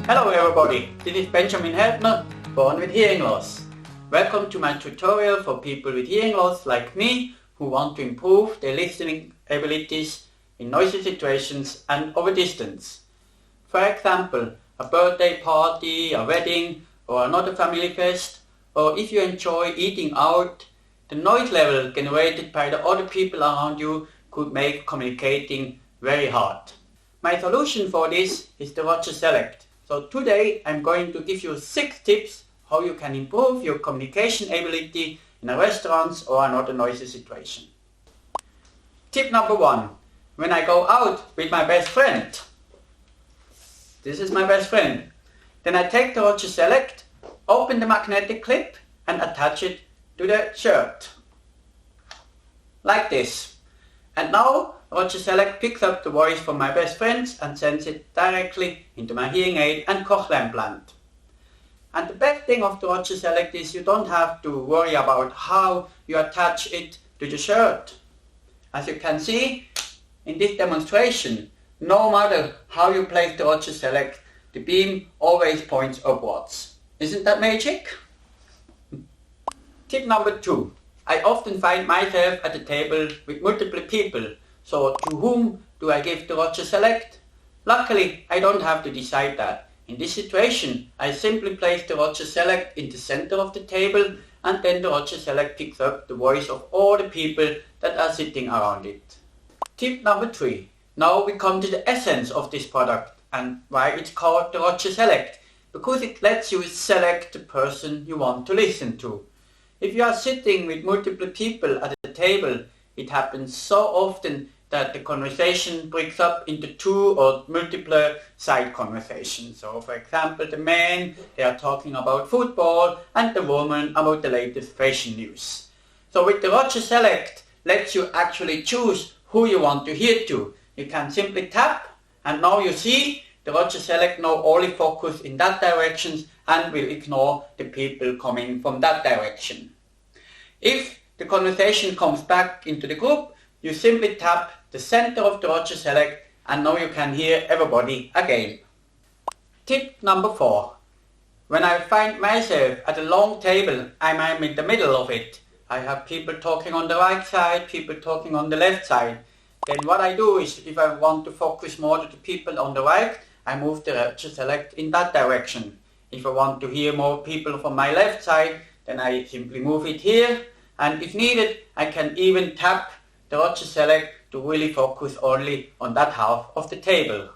Hello everybody, this is Benjamin Heltner, born with hearing loss. Welcome to my tutorial for people with hearing loss like me who want to improve their listening abilities in noisy situations and over distance. For example, a birthday party, a wedding or another family fest, or if you enjoy eating out, the noise level generated by the other people around you could make communicating very hard. My solution for this is the Roger Select. So today I'm going to give you 6 tips how you can improve your communication ability in a restaurant or another noisy situation. Tip number 1. When I go out with my best friend, this is my best friend, then I take the Roger Select, open the magnetic clip and attach it to the shirt. Like this. And now Roger Select picks up the voice from my best friends and sends it directly into my hearing aid and cochlear implant. And the best thing of the Roger Select is you don't have to worry about how you attach it to the shirt. As you can see in this demonstration, no matter how you place the Roger Select, the beam always points upwards. Isn't that magic? Tip number 2. I often find myself at the table with multiple people. So to whom do I give the Roger Select? Luckily, I don't have to decide that. In this situation, I simply place the Roger Select in the center of the table and then the Roger Select picks up the voice of all the people that are sitting around it. Tip number 3. Now we come to the essence of this product and why it's called the Roger Select. Because it lets you select the person you want to listen to. If you are sitting with multiple people at a table, it happens so often that the conversation breaks up into 2 or multiple side conversations. So for example, the men, they are talking about football and the woman about the latest fashion news. So with the Roger Select, lets you actually choose who you want to hear to. You can simply tap and now you see the Roger Select now only focus in that direction and will ignore the people coming from that direction. If the conversation comes back into the group, you simply tap the center of the Roger Select and now you can hear everybody again. Tip number 4. When I find myself at a long table, I'm in the middle of it. I have people talking on the right side, people talking on the left side. Then what I do is, if I want to focus more to the people on the right, I move the Roger Select in that direction. If I want to hear more people from my left side, then I simply move it here. And if needed, I can even tap the Roger Select to really focus only on that half of the table.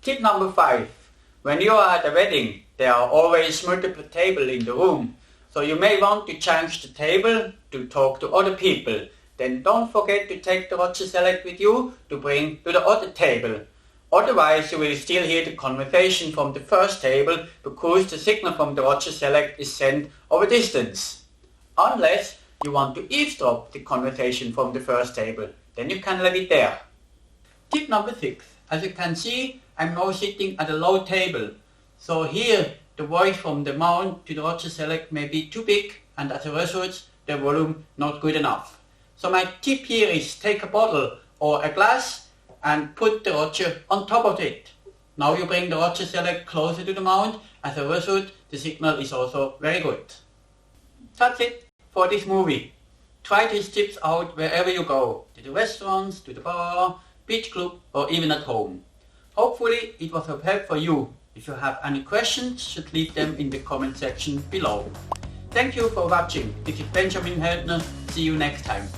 Tip number 5. When you are at a wedding, there are always multiple tables in the room. So you may want to change the table to talk to other people. Then don't forget to take the Roger Select with you to bring to the other table. Otherwise you will still hear the conversation from the first table because the signal from the Roger Select is sent over distance. Unless you want to eavesdrop the conversation from the first table, then you can leave it there. Tip number 6. As you can see, I'm now sitting at a low table. So here the voice from the mount to the Roger Select may be too big and as a result the volume not good enough. So my tip here is take a bottle or a glass and put the Roger on top of it. Now you bring the Roger Select closer to the mount. As a result, the signal is also very good. That's it for this movie. Try these tips out wherever you go, to the restaurants, to the bar, beach club or even at home. Hopefully it was of help for you. If you have any questions, just leave them in the comment section below. Thank you for watching. This is Benjamin Heltner. See you next time.